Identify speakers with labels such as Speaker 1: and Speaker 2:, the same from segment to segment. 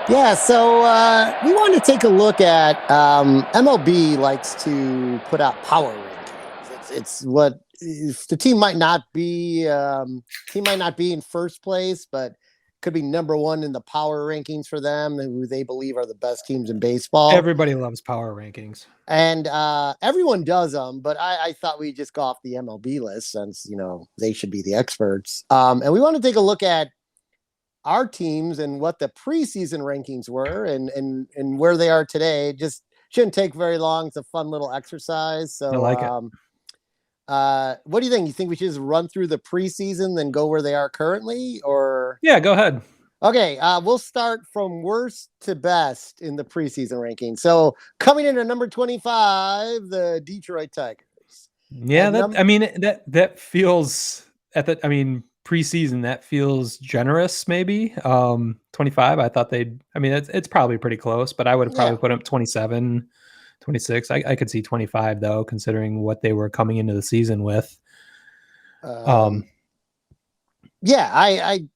Speaker 1: Yeah, so we wanted to take a look at MLB likes to put out power rankings. It's what the team might not be in first place, but could be number one in the power rankings for them, who they believe are the best teams in baseball.
Speaker 2: Everybody loves power rankings.
Speaker 1: And everyone does them, but I thought we'd just go off the MLB list since they should be the experts. And we want to take a look at our teams and what the preseason rankings were and where they are today. Just shouldn't take very long. It's a fun little exercise.
Speaker 2: I
Speaker 1: So
Speaker 2: like it.
Speaker 1: what do you think? You think we should just run through the preseason, then go where they are currently? Or
Speaker 2: Yeah, go ahead.
Speaker 1: okay, we'll start from worst to best in the preseason ranking. So coming in at number 25, the Detroit Tigers.
Speaker 2: Yeah, that feels preseason that feels generous maybe. 25, I thought it's probably pretty close, but I would have
Speaker 1: Yeah.
Speaker 2: probably put up 27, 26. I could see 25 though, considering what they were coming into the season with.
Speaker 1: Yeah, I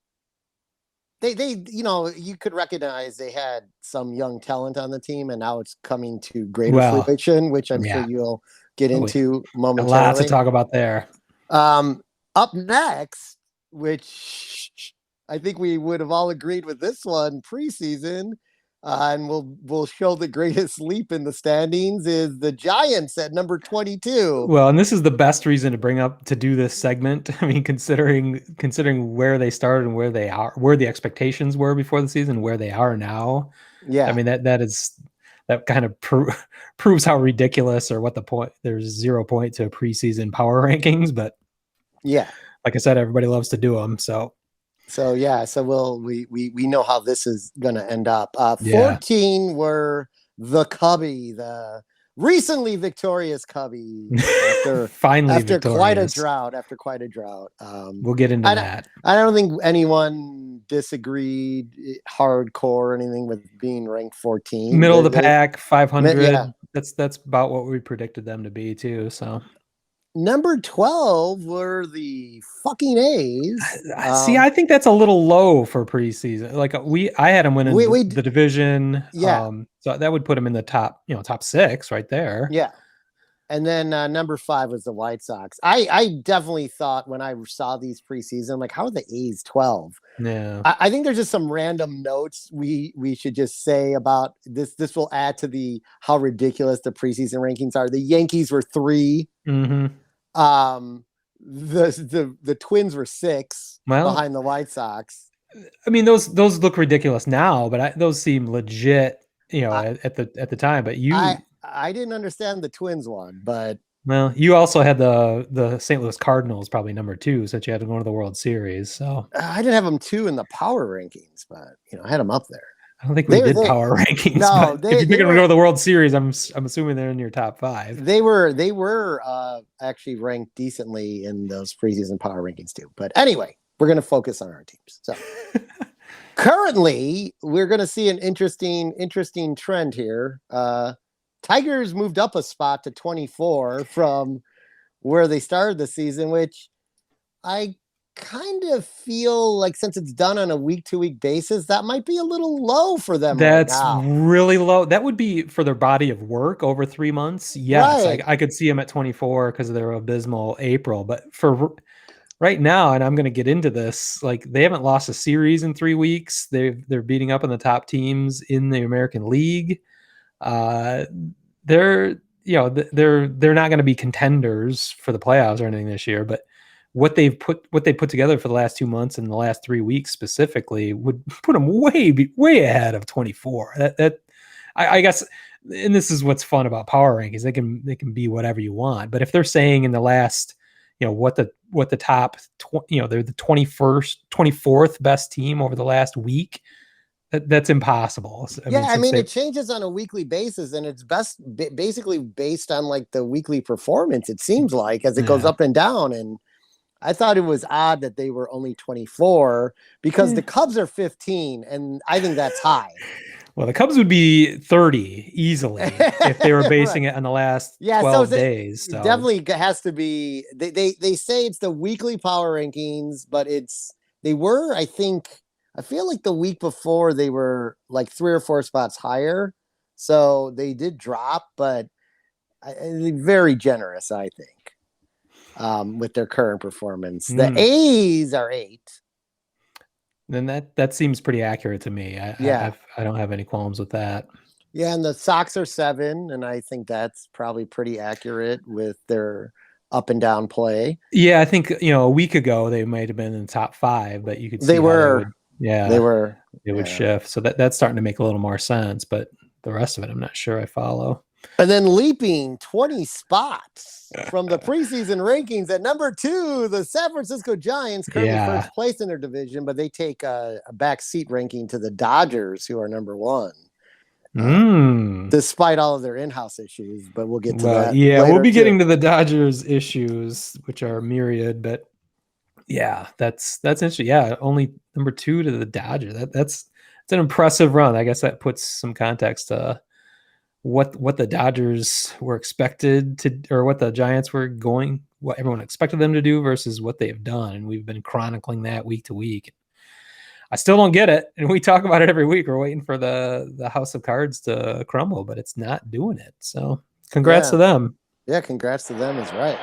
Speaker 1: they you could recognize they had some young talent on the team, and now it's coming to greater fruition, which I'm sure you'll get into momentarily.
Speaker 2: A lot to talk about there.
Speaker 1: Up next, which I think we would have all agreed with this one preseason, and we'll show the greatest leap in the standings, is the Giants at number 22.
Speaker 2: Well, and this is the best reason to bring up to do this segment. I mean, considering where they started and where they are, where the expectations were before the season, where they are now.
Speaker 1: Yeah,
Speaker 2: I mean that kind of proves how ridiculous, or what the point. There's 0 point to preseason power rankings, but
Speaker 1: yeah,
Speaker 2: like I said, everybody loves to do them. So
Speaker 1: yeah, so we know how this is going to end up. 14 were the Cubby, the recently victorious Cubby, after quite a drought.
Speaker 2: We'll get into that.
Speaker 1: I don't think anyone disagreed hardcore or anything with being ranked 14.
Speaker 2: Middle of the pack, 500. Yeah. That's about what we predicted them to be too. So
Speaker 1: number 12 were the fucking A's.
Speaker 2: See, I think that's a little low for preseason. Like I had them winning the division.
Speaker 1: Yeah.
Speaker 2: So that would put them in the top 6 right there.
Speaker 1: Yeah. And then number 5 was the White Sox. I definitely thought when I saw these preseason, like, how are the A's 12?
Speaker 2: Yeah.
Speaker 1: I think there's just some random notes we should just say about this. This will add to how ridiculous the preseason rankings are. The Yankees were 3.
Speaker 2: Mm-hmm.
Speaker 1: The Twins were 6 behind the White Sox.
Speaker 2: I mean, those look ridiculous now, but those seem legit, at the time. But
Speaker 1: I didn't understand the Twins one, but
Speaker 2: you also had the St. Louis Cardinals probably number 2, since you had to go to the World Series. So
Speaker 1: I didn't have them 2 in the power rankings, but I had them up there.
Speaker 2: I don't think we did power rankings. No, if you're going to go to the World Series, I'm assuming they're in your top 5.
Speaker 1: They were actually ranked decently in those preseason power rankings too. But anyway, we're going to focus on our teams. So currently, we're going to see an interesting trend here. Tigers moved up a spot to 24 from where they started the season, which I kind of feel like, since it's done on a week-to-week basis, that might be a little low for them.
Speaker 2: That's really low. That would be for their body of work over 3 months. Yes, right. I could see them at 24 because of their abysmal April. But for right now, and I'm going to get into this, like, they haven't lost a series in 3 weeks. They're beating up on the top teams in the American League. They're not going to be contenders for the playoffs or anything this year, but what they put together for the last 2 months and the last 3 weeks specifically would put them way ahead of 24. I guess, and this is what's fun about power rankings. They can be whatever you want, but if they're saying in the last, what the top, they're the 24th best team over the last week, that's impossible.
Speaker 1: I mean, it changes on a weekly basis, and it's basically based on like the weekly performance, it seems like, as it goes up and down. And I thought it was odd that they were only 24 because the Cubs are 15, and I think that's high.
Speaker 2: Well, the Cubs would be 30 easily if they were basing it on the last 12 days. So.
Speaker 1: It definitely has to be. They say it's the weekly power rankings, but they were, I think, I feel like the week before they were like 3 or 4 spots higher, so they did drop, but very generous, I think, with their current performance. The
Speaker 2: Mm.
Speaker 1: A's are 8.
Speaker 2: Then that seems pretty accurate to me.
Speaker 1: Yeah.
Speaker 2: I don't have any qualms with that.
Speaker 1: Yeah, and the Sox are 7, and I think that's probably pretty accurate with their up and down play.
Speaker 2: Yeah, I think a week ago they might have been in the top 5, but you could
Speaker 1: They
Speaker 2: see how
Speaker 1: were, they
Speaker 2: yeah,
Speaker 1: were,
Speaker 2: they would
Speaker 1: yeah.
Speaker 2: shift. So that's starting to make a little more sense. But the rest of it, I'm not sure I follow.
Speaker 1: And then leaping 20 spots from the preseason rankings at number 2, the San Francisco Giants, currently
Speaker 2: Yeah.
Speaker 1: first place in their division, but they take a back seat ranking to the Dodgers, who are number 1.
Speaker 2: Mm.
Speaker 1: Despite all of their in-house issues, but we'll get to
Speaker 2: Well,
Speaker 1: that
Speaker 2: yeah, we'll
Speaker 1: later
Speaker 2: be
Speaker 1: too.
Speaker 2: getting to the Dodgers issues, which are myriad, but yeah, that's interesting. Yeah, only number 2 to the Dodgers. It's an impressive run. I guess that puts some context to what the Dodgers were expected to, or what the Giants were going, what everyone expected them to do versus what they've done. And we've been chronicling that week to week. I still don't get it. And we talk about it every week. We're waiting for the house of cards to crumble, but it's not doing it. So congrats
Speaker 1: Yeah.
Speaker 2: to them.
Speaker 1: Yeah, congrats to them is right.